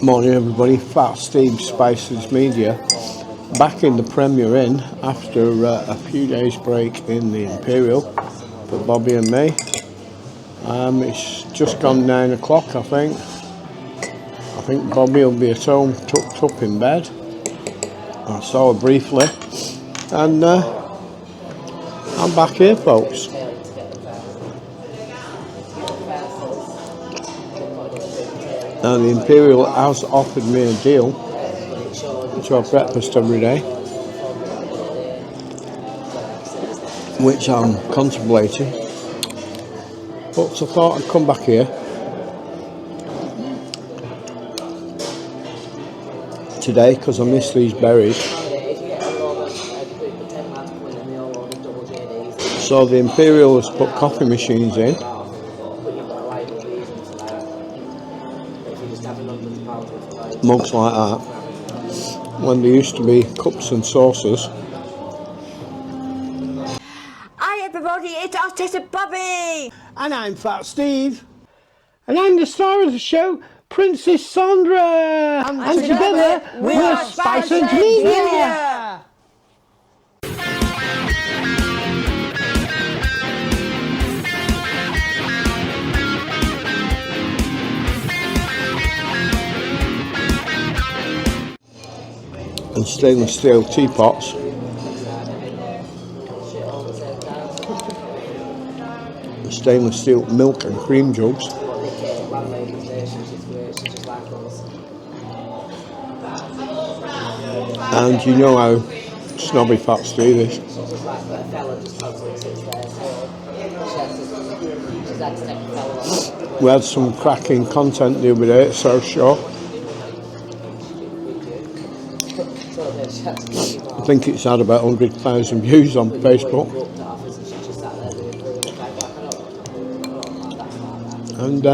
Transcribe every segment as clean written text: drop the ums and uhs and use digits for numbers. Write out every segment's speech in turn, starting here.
Morning everybody, Fat Steve, Spicehead-Media, back in the Premier Inn after a few days break in the Imperial for Bobby and me. It's just gone 9 o'clock I think. I think Bobby will be at home tucked up in bed. I saw her briefly and I'm back here folks. Now the Imperial has offered me a deal to have breakfast every day, which I'm contemplating, but I thought I'd come back here today because I miss these berries. So the Imperial has put coffee machines in, mugs like that, when there used to be cups and saucers. Hi everybody, it's Artist Bobby! And I'm Fat Steve. And I'm the star of the show, Princess Sandra. And together we're Spicehead-Media. And stainless steel teapots. And stainless steel milk and cream jugs. And you know how snobby Fat Steve is. We had some cracking content the other day at South Shore. I think it's had about 100,000 views on Facebook. And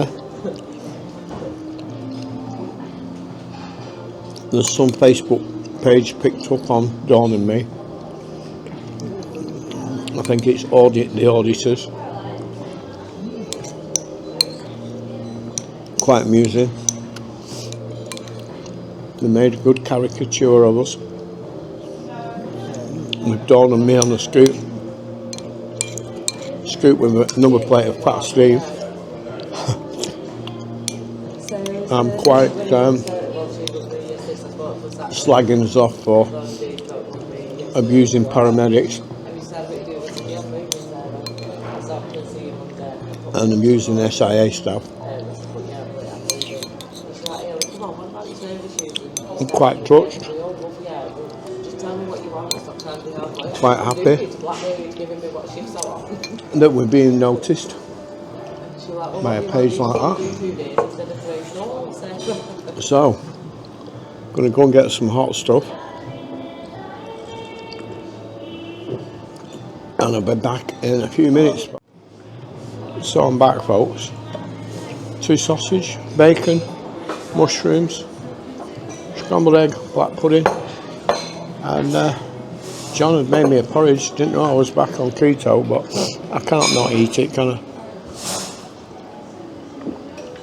there's some Facebook page picked up on Dawn and me. I think it's the auditors. Quite amusing. They made a good caricature of us, with Dawn and me on the scoop with another plate of Fat Steve. I'm quite slagging us off for abusing paramedics and abusing SIA staff. I'm quite touched, quite happy that we're being noticed by a page like that. So, going to go and get some hot stuff, and I'll be back in a few minutes. So I'm back folks. 2 sausage, bacon, mushrooms, scrambled egg, black pudding, and John had made me a porridge. Didn't know I was back on keto, but I can't not eat it, can I?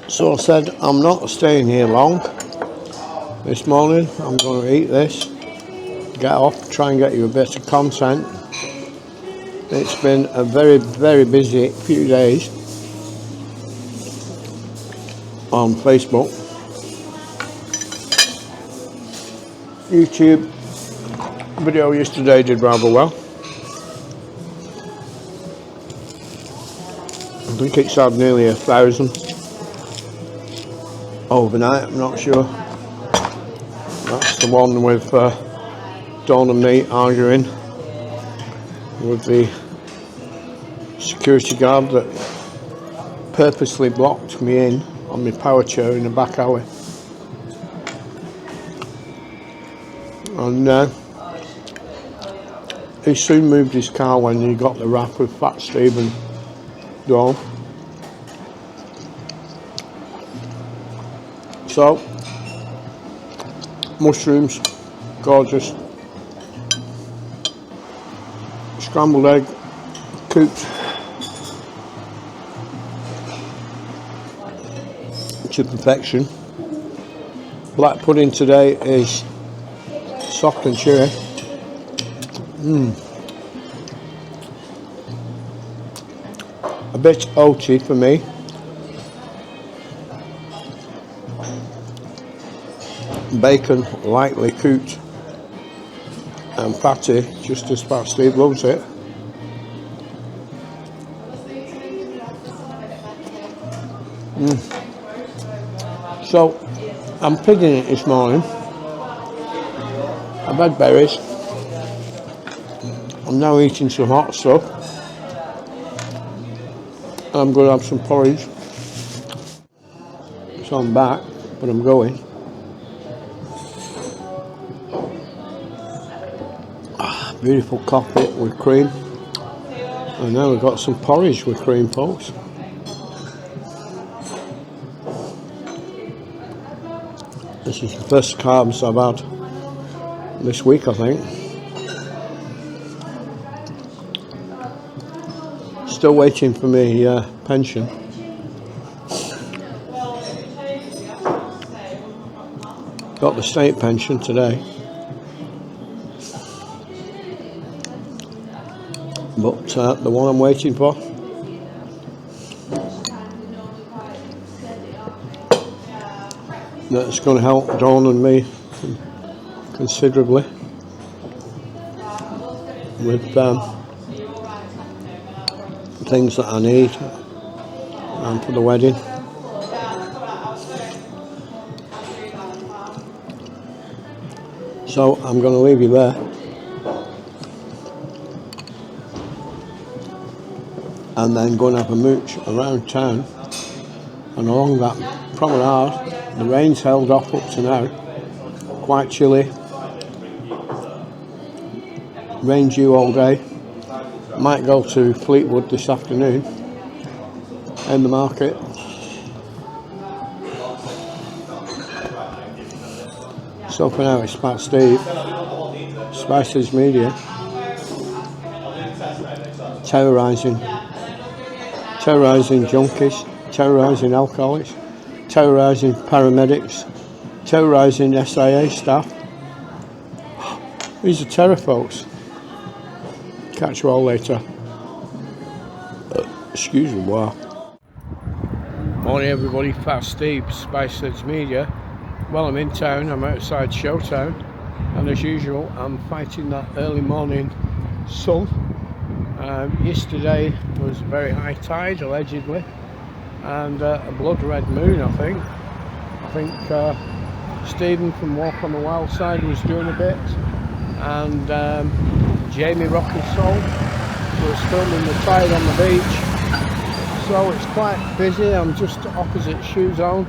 So I said I'm not staying here long this morning. I'm going to eat this, get off, try and get you a bit of content. It's been a very, very busy few days on Facebook. YouTube video yesterday did rather well. I think it's had nearly 1,000 overnight, I'm not sure. That's the one with Dawn and me arguing with the security guard that purposely blocked me in on my power chair in the back alley. And he soon moved his car when he got the rap with Fat Steve and Dawn. So, mushrooms, gorgeous. Scrambled egg, cooked to perfection. Black pudding today is soft and chewy. A bit oaty for me. Bacon lightly cooked and fatty, just as Pat Steve loves it. So I'm pigging it this morning. I've had berries. I'm now eating some hot stuff. I'm going to have some porridge. So I'm back, but I'm going. Beautiful coffee with cream. And now we've got some porridge with cream, folks. This is the first carbs I've had this week, I think. Still waiting for my pension. Got the state pension today. But the one I'm waiting for, that's going to help Dawn and me considerably with things that I need for the wedding. So I'm going to leave you there. And then go and have a mooch around town and along that promenade. The rain's held off up to now, quite chilly, rain due all day. Might go to Fleetwood this afternoon in the market. So for now it's Pat Steve, Spiceheads-Media, terrorising junkies, terrorising alcoholics, terrorising paramedics, terrorising SIA staff. These are terror, folks. Catch you all later. Excuse me, wow. Morning everybody, Fast Steve, Spiceheads-Media. Well, I'm in town, I'm outside Showtown, and as usual I'm fighting that early morning sun. Yesterday was very high tide, allegedly, and a blood red moon, I think. Stephen from Walk on the Wild Side was doing a bit, and Jamie Rocky Soul was filming the tide on the beach. So it's quite busy. I'm just opposite Shoe Zone.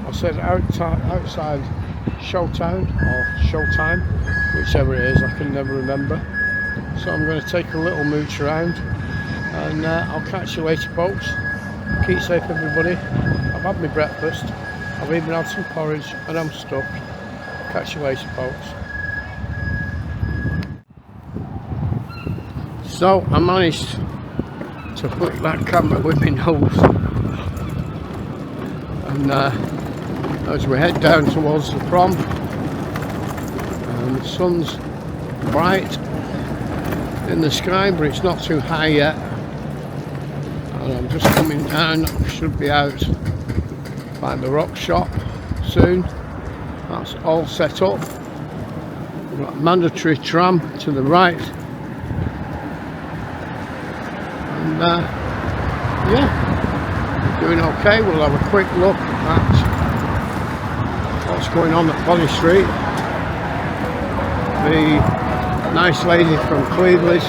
I said outside Showtown or Showtime, whichever it is, I can never remember. So I'm going to take a little mooch around, and I'll catch you later, folks. Keep safe, everybody. I've had my breakfast, I've even had some porridge, and I'm stuffed. Catch you later, folks. So I managed to flick that camera with my nose, and as we head down towards the prom, the sun's bright in the sky, but it's not too high yet, and I'm just coming down. I should be out by the rock shop soon. That's all set up. We've got a mandatory tram to the right, and yeah, doing okay. We'll have a quick look at what's going on at Bonny Street. The nice lady from Cleveland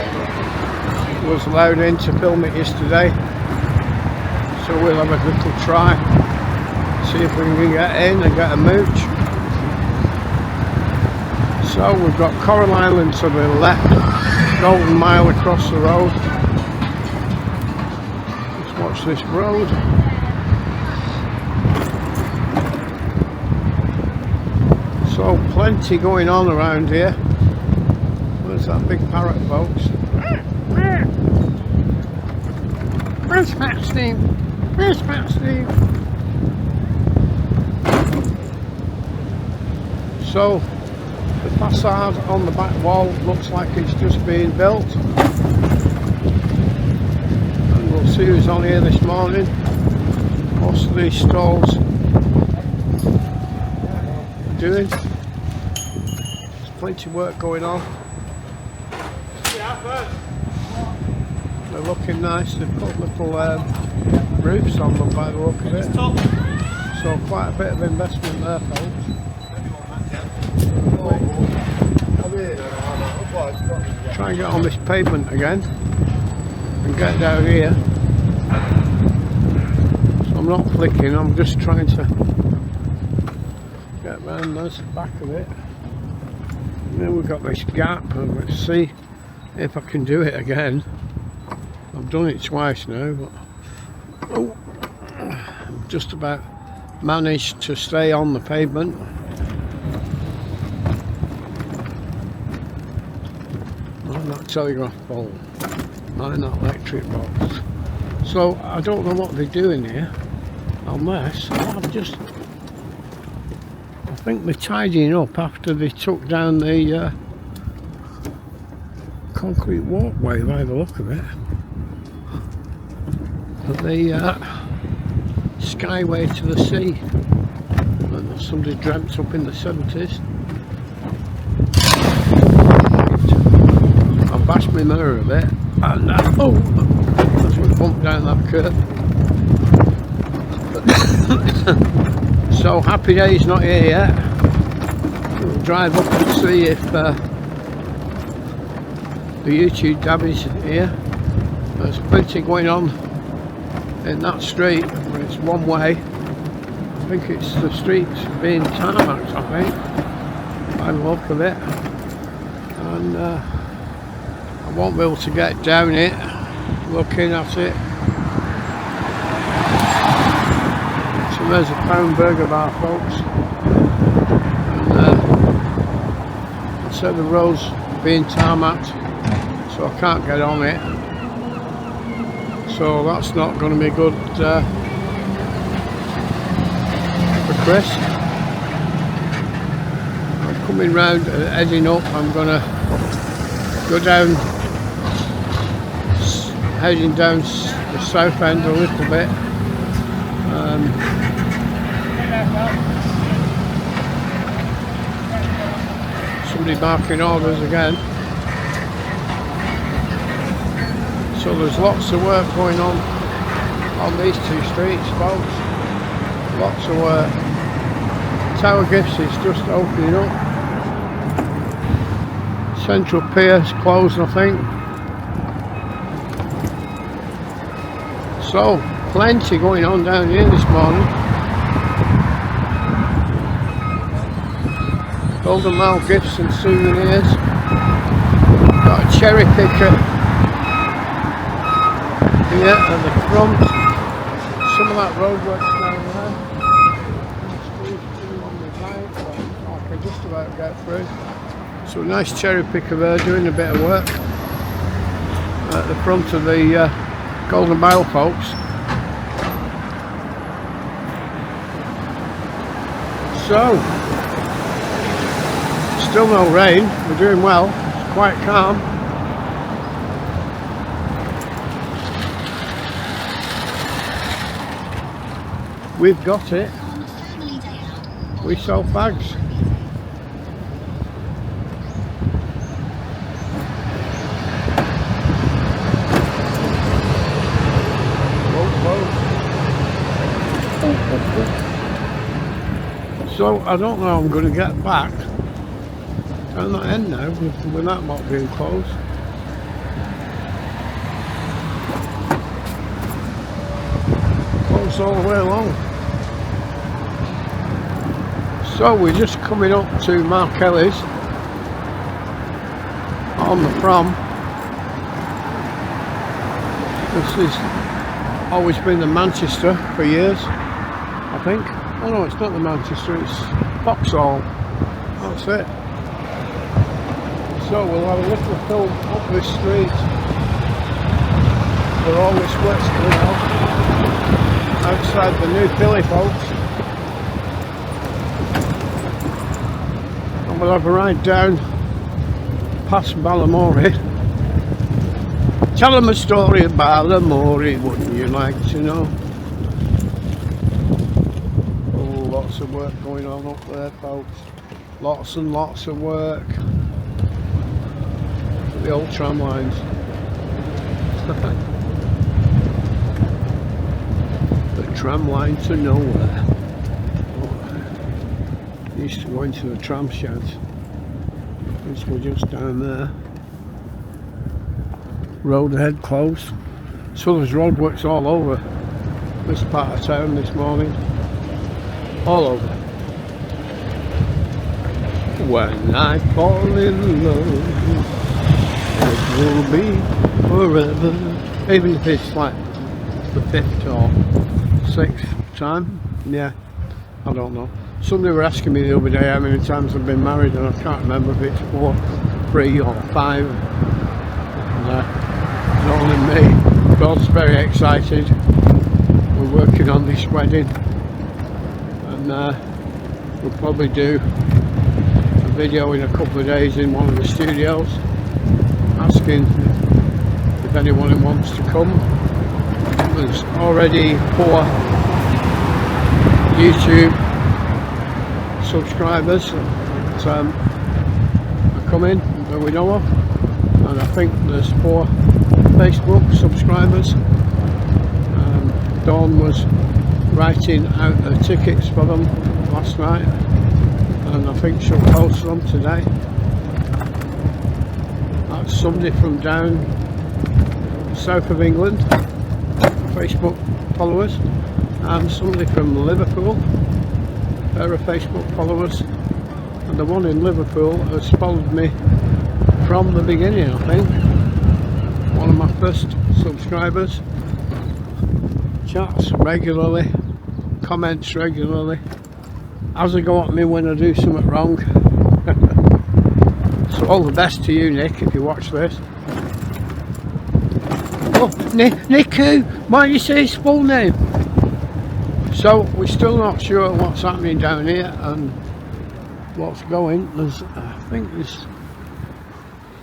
was allowed in to film it yesterday, so we'll have a little try, see if we can get in and get a mooch. So we've got Coral Island to the left, Golden Mile across the road. Let's watch this road. So plenty going on around here. Where's that big parrot, folks? Where's Fat Steve? Where's Fat Steve? So the facade on the back wall looks like it's just being built, and we'll see who's on here this morning. Most of these stalls doing. There's plenty of work going on. They're looking nice. They've put little roofs on them by the look of it. So quite a bit of investment there, folks. Try and get on this pavement again and get down here. So I'm not flicking, I'm just trying to get round the back of it. And then we've got this gap, and let's see if I can do it again. I've done it twice now, but I've just about managed to stay on the pavement. I'm not telegraph pole, I'm not electric box. So I don't know what they're doing here, unless I think they're tidying up after they took down the concrete walkway by the look of it. The skyway to the sea that somebody dreamt up in the 70s. I've bashed my mirror a bit, and as we bump down that curve. So Happy Day's not here yet. We'll drive up and see if the YouTube Dabby's here. There's plenty going on in that street, but it's one way. I think it's the streets being tarmacked, I think, by the look of it. And I won't be able to get down it looking at it. So there's a pound burger bar, folks. And so the road's being tarmacked, so I can't get on it. So that's not going to be good for Chris. I'm coming round, heading up. I'm going to go down, heading down the south end a little bit. Somebody barking orders again. So there's lots of work going on these two streets, folks. Lots of work. Tower Gifts is just opening up. Central Pier's closed, I think. So plenty going on down here this morning. Golden Mile Gifts and Souvenirs. Got a cherry picker here at the front. Some of that roadwork's down there. On the right, so I can just about get through. So a nice cherry picker there doing a bit of work at the front of the Golden Mile, folks. So still no rain, we're doing well, it's quite calm. We've got it. We sell fags. So I don't know how I'm going to get back down that end now with that not being closed. Closed all the way along. So we're just coming up to Mark Kelly's on the prom. This has always been the Manchester for years, I think. Oh no, it's not the Manchester, it's Vauxhall. That's it. So we'll have a little film up this street where all this work's going on outside the new Philly, folks. we'll have a ride down past Balamory. Tell them a story of Balamory, wouldn't you like to know? Oh, lots of work going on up there, folks. Lots and lots of work. The old tram lines. The tram line to nowhere. Oh, used to go into the tram sheds. This was just down there. Road ahead closed. So there's roadworks all over this part of town this morning. All over. When I fall in love, it will be forever. Even if it's like the 5th or 6th time. Yeah, I don't know. Somebody were asking me the other day how many times I've been married, and I can't remember if it's 4, 3 or 5. And, it's only me. God's very excited. We're working on this wedding, and we'll probably do a video in a couple of days in one of the studios asking if anyone wants to come. There's already 4 YouTube subscribers that are coming that we know of, and I think there's 4 Facebook subscribers. Dawn was writing out the tickets for them last night, and I think she'll post them today. That's somebody from down south of England, Facebook followers, and somebody from Liverpool, they're a Facebook followers, and the one in Liverpool has followed me from the beginning, I think. One of my first subscribers. Chats regularly, comments regularly, has a go at me when I do something wrong. So all the best to you, Nick, if you watch this. Oh, Nick who? Why do you say his full name? So we're still not sure what's happening down here and what's going. There's, I think there's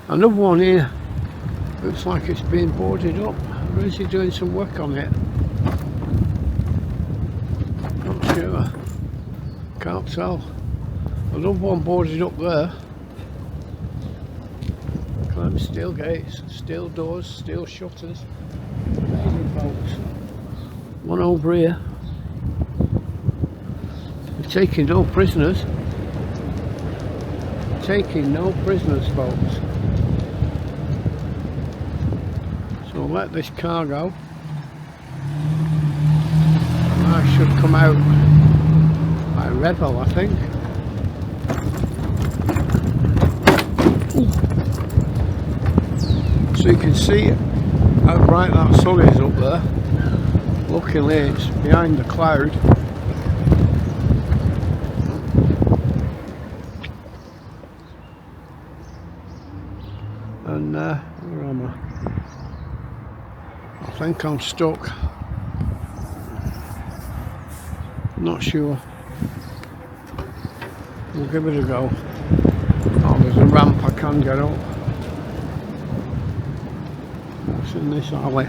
another one here. Looks like it's being boarded up. Or is he doing some work on it? Not sure. Can't tell. Another one boarded up there. Climb steel gates, steel doors, steel shutters. Amazing, folks. One over here. They're taking no prisoners. Taking no prisoners, folks. So let this car go. I should come out by Revel, I think. Ooh. So you can see how bright that sun is up there. Luckily it's behind the cloud. And where am I? I think I'm stuck. Not sure. We'll give it a go. Oh, there's a ramp I can get up. What's in this alley?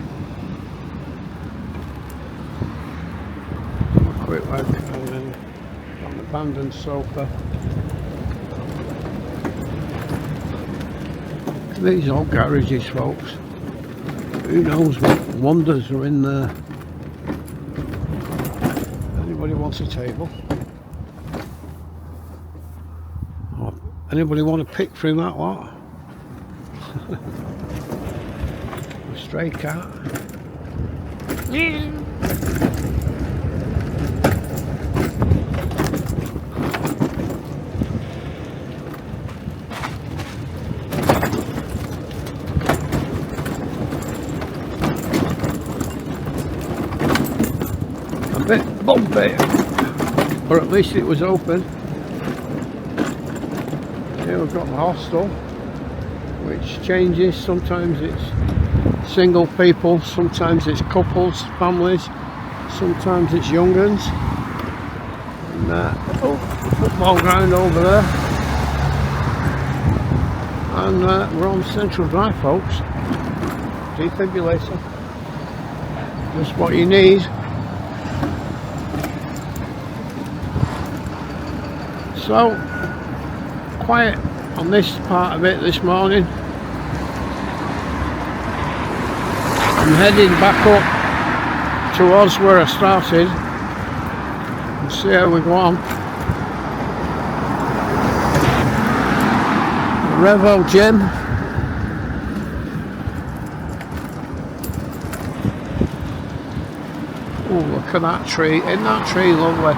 Quick like an abandoned sofa. These old garages, folks. Who knows what wonders are in there? Anybody wants a table? Or anybody want to pick through that lot? A stray cat. A bit bumpy, or at least it was open. Here we've got the hostel, which changes. Sometimes it's single people, sometimes it's couples, families, sometimes it's young uns. And oh, football ground over there. And we're on Central Drive, folks. Defibrillator. Just what you need. So, quiet on this part of it this morning. I'm heading back up towards where I started and see how we go on. The Revo Gym. Oh, look at that tree. Isn't that tree lovely?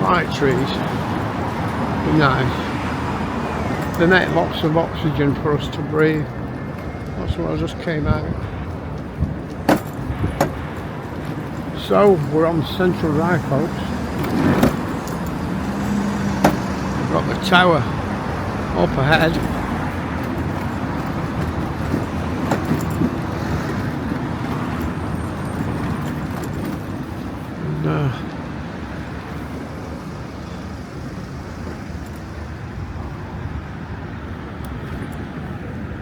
Right trees. Nice. They make lots of oxygen for us to breathe. That's what I just came out. So we're on Central Drive, folks. We've got the tower up ahead. And,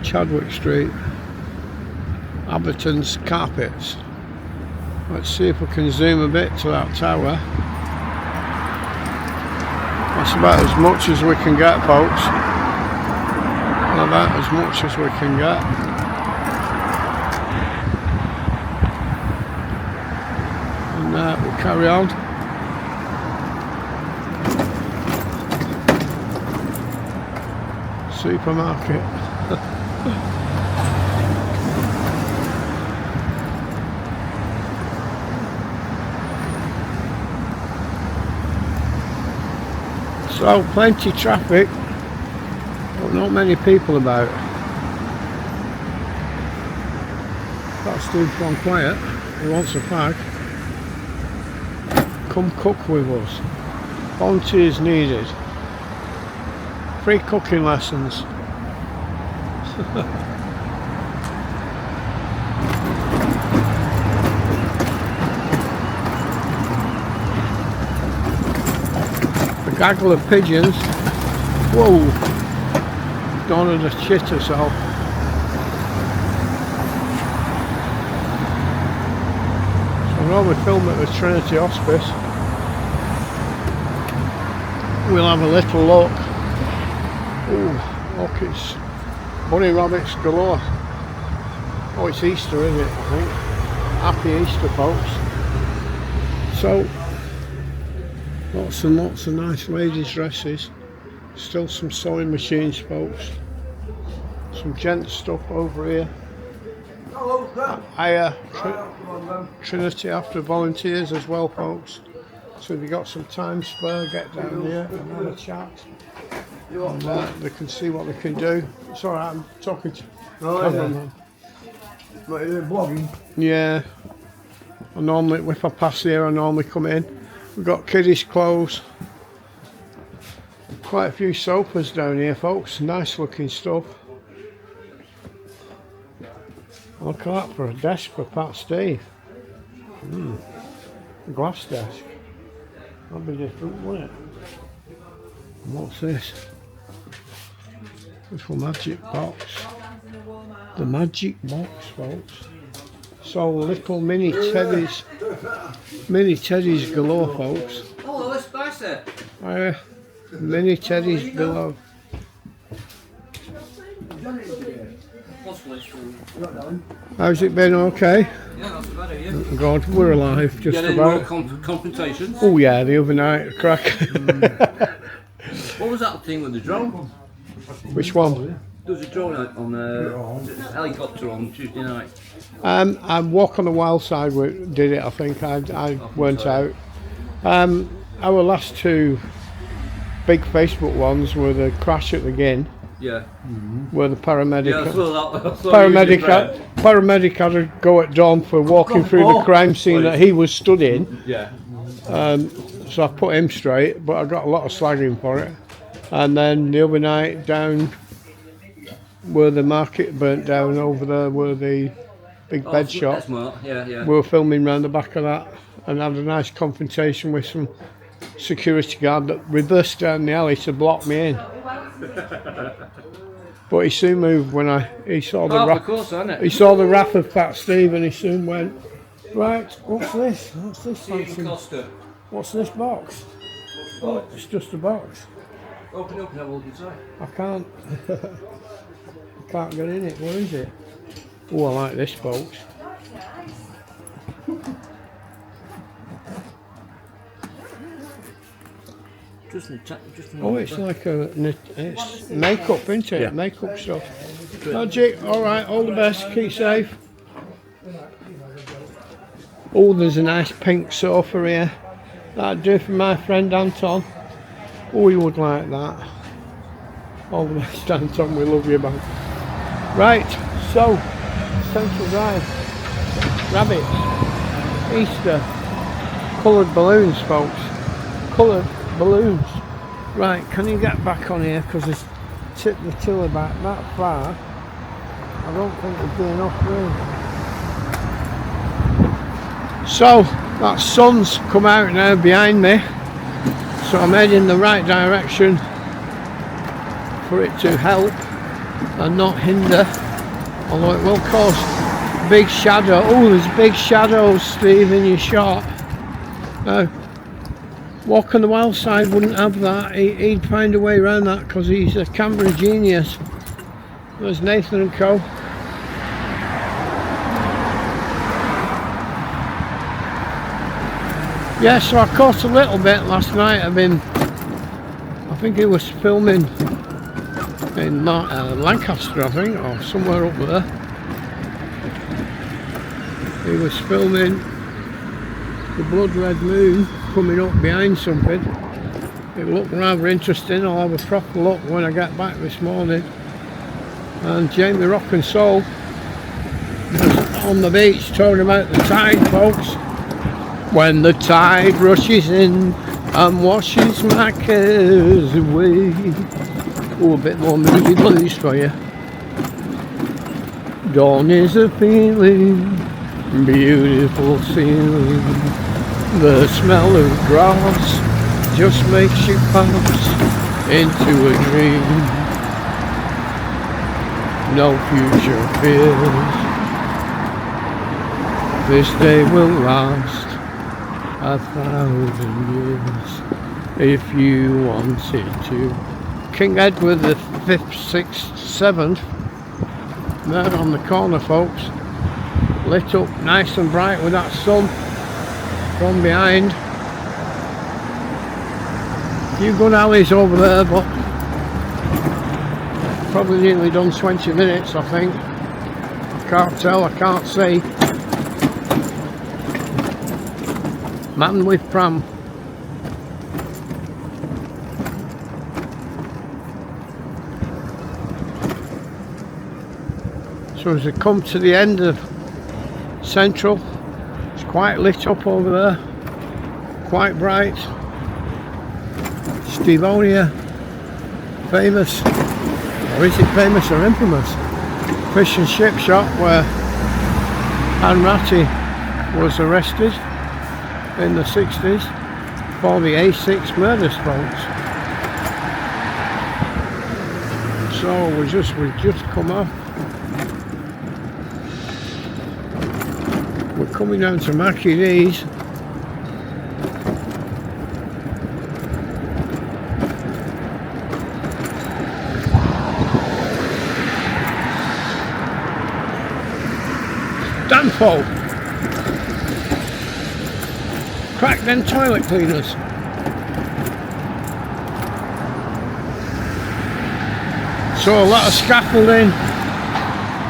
Chadwick Street, Abberton's Carpets. Let's see if we can zoom a bit to that tower. That's about as much as we can get, folks. About as much as we can get. And we'll carry on. Supermarket. So plenty of traffic, but not many people about. That's Steve's gone quiet. He wants a fag. Come cook with us. Volunteers needed. Free cooking lessons. Gaggle of pigeons. Whoa! Don't want to shit herself. So I know we film at the Trinity Hospice. We'll have a little look. Oh, look, it's bunny rabbits galore. Oh, it's Easter, isn't it? I think. Happy Easter, folks. So. Lots and lots of nice ladies' dresses. Still some sewing machines, folks. Some gents stuff over here. Trinity after volunteers as well, folks. So if you've got some time spare, get down here and have a chat. And they can see what they can do. It's alright, I'm talking to cameraman. What, are you vlogging? Yeah. I normally, if I pass here, I normally come in. We've got kiddies' clothes. Quite a few sofas down here, folks. Nice looking stuff. Look at that for a desk for Pat Steve. A glass desk. That'd be different, wouldn't it? And what's this? Little magic box. The magic box, folks. So little mini teddies. Mini teddies galore, folks. Oh, let's spice it. Mini teddies below. How's it been? Okay? Yeah, that's about it, yeah. God, we're alive, just Any about. more confrontations? Oh yeah, the other night, crack. What was that thing with the drone? Which one? There was a drone out on a helicopter on Tuesday night. I Walk on the Wild Side did it, I think. I weren't out. Our last two big Facebook ones were the crash at the Gin. Yeah. Where the paramedic paramedic had to go at dawn for walking through the crime scene that he was stood in. Yeah. So I put him straight, but I got a lot of slagging for it. And then the other night down where the market burnt down over there, where the big bed shop. Yeah. We were filming round the back of that and had a nice confrontation with some security guard that reversed down the alley to block me in. But he soon moved when he saw the Oh, wrath. of course, isn't it? He saw the wrath of Fat Steve, and he soon went, right, what's this? What's this fancy? Costa. What's this box? Oh, it's just a box. Open up and have a look inside. I can't. I can't get in it. What is it? Oh, I like this, folks. Oh, it's like it's makeup, isn't it? Yeah. Makeup stuff. Magic. All right. All the best. Keep safe. Oh, there's a nice pink sofa here. That'd do for my friend Anton. Oh, he would like that. All the best, Anton. We love you, man. Right. So, Central Drive. Rabbits. Easter. Coloured balloons, folks. Coloured balloons. Right, can you get back on here, because it's tipped the tiller back that far. I don't think there'd be enough room. So that sun's come out now behind me, so I'm heading in the right direction for it to help and not hinder, although it will cause big shadow. Oh, there's big shadows, Steve, in your shot. Now, Walk on the Wild Side wouldn't have that. He'd find a way around that because he's a camera genius. There's Nathan and Co. Yeah, so I caught a little bit last night. I think he was filming in Lancaster, I think, or somewhere up there. He was filming the blood red moon coming up behind something. It looked rather interesting. I'll have a proper look when I get back this morning. And Jamie Rock and Soul was on the beach talking about the tide, folks. When the tide rushes in and washes my cares away. Oh, a bit more moody blues for you. Dawn is a feeling, beautiful feeling. The smell of grass just makes you pass into a dream. No future fears. This day will last 1,000 years if you wanted to. King Edward the 5th, 6th, 7th, there on the corner, folks, lit up nice and bright with that sun from behind. A few good alleys over there, but probably nearly done 20 minutes, I think. I can't tell, I can't see. Man with pram. So as we come to the end of Central, it's quite lit up over there, quite bright. Stevonia, famous, or is it famous or infamous? Fish and chip shop where Anne Ratty was arrested in the 60s for the A6 murders, folks. So we've just come up. We're coming down to Mackie D's. Danfo. Crack them toilet cleaners. So a lot of scaffolding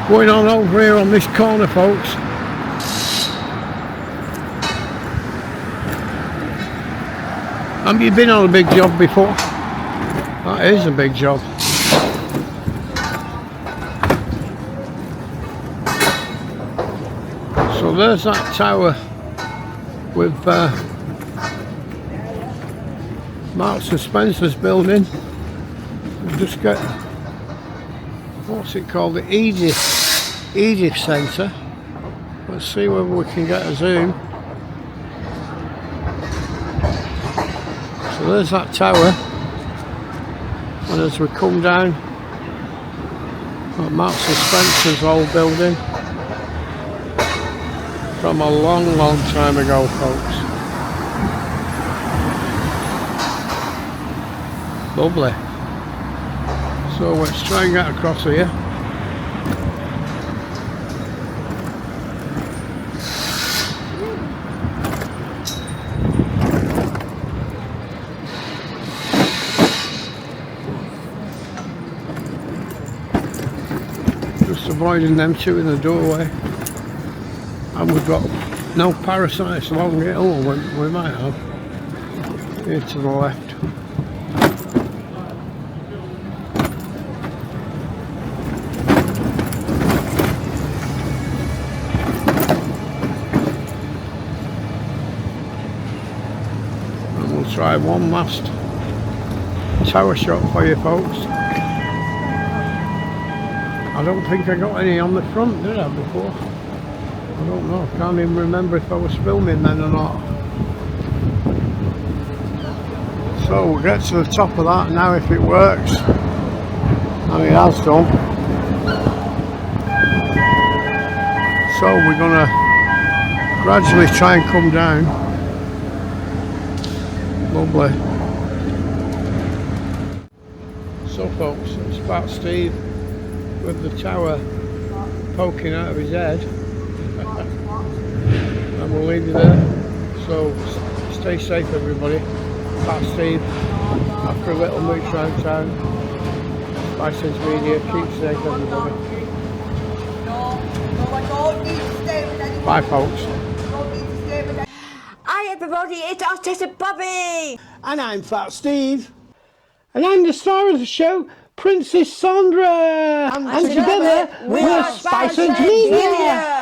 going on over here on this corner, folks. Have you been on a big job before? That is a big job. So there's that tower with Marks and Spencer's building. We'll just get, what's it called, the Edith Centre. Let's see whether we can get a zoom. So there's that tower. And as we come down, Marks and Spencer's old building from a long, long time ago, folks. Lovely. So let's try and get across here. Just avoiding them two in the doorway. And we've got no parasites along it. Oh, we might have. Here to the left. And we'll try one last tower shot for you folks. I don't think I got any on the front, did I, before? I don't know, I can't even remember if I was filming then or not. So we'll get to the top of that now if it works. And it has done. So we're going to gradually try and come down. Lovely. So folks, it's about Steve with the tower poking out of his head. And we'll leave you there. So stay safe everybody. Pat Steve after a little mooch round town. Spiceheads-Media, keep safe everybody. Bye folks. Hi everybody, it's Artist Bobby. And I'm Fat Steve. And I'm the star of the show, Princess Sandra. And together we're Spicehead-Media.